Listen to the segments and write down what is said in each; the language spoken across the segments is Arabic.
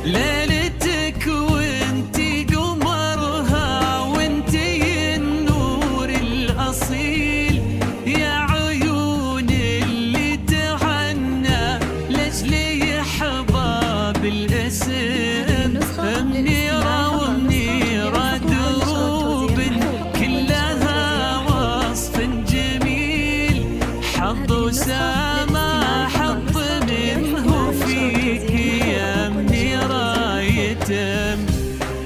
ليلتك وانتي قمرها وانتي النور الأصيل، يا عيون اللي تعنى لجلي حباب الاسم، منيرة ومنيرة دروب كلها وصف جميل، حظ وسما حظ منه فيك يا منيرة يتم،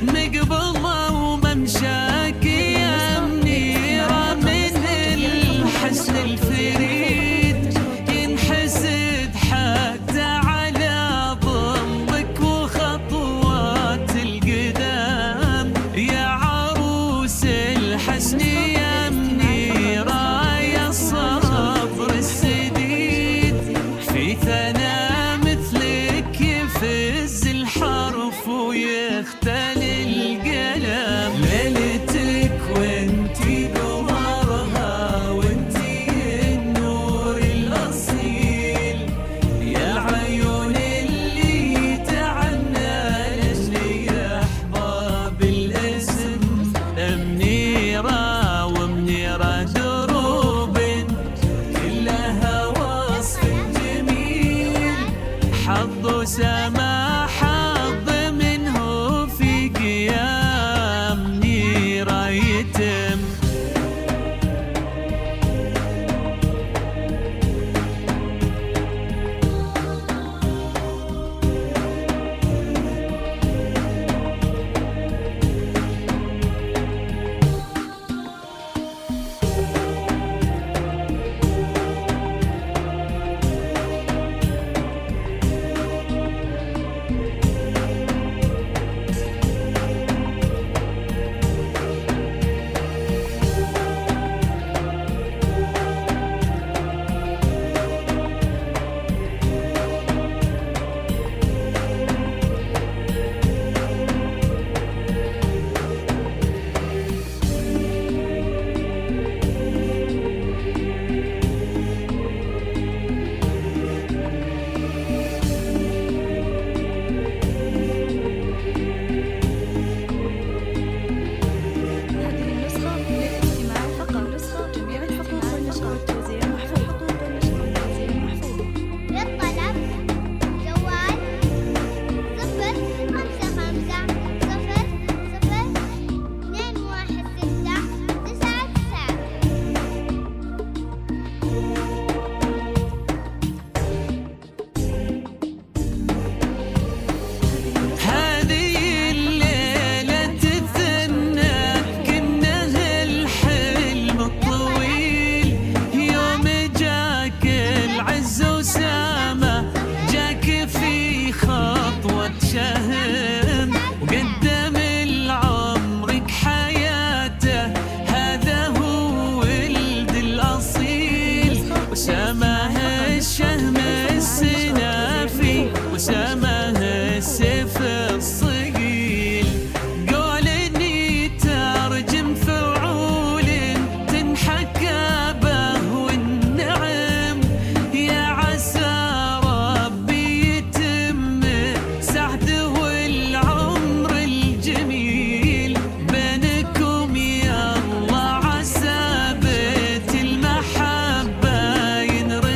مقبضة وممشاك يا منيرة من الحسن الفريد، ينحسد حتى على ظلك وخطوات القدام، يا عروس الحسن يا منيرة يا الصبر السديد، في ثنا مثلك يفز الحرف ويختلي القلم، ليلتك وانتي قمرها وانتي النور الأصيل، يا عيون اللي تعنى لجلي أحباب الاسم، منيرة ومنيرة دروب كلها وصف جميل، حظ وسما حظ منه فيك يا منيرة يتم. شهم وقدم لعمرك حياته، هذا هو ولد الأصيل، وسماه الشهم السنافي وسماه السيف الصقيل، قول اني ترجم فعول تنحكى به والنعم، يا عسى ربي يتم سعد والعمر الجميل، بينكم يا الله عسى بيت المحبة ينرسم.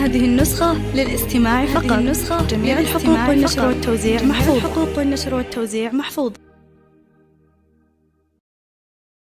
هذه النسخة للاستماع فقط. جميع الحقوق والنشر والتوزيع محفوظ.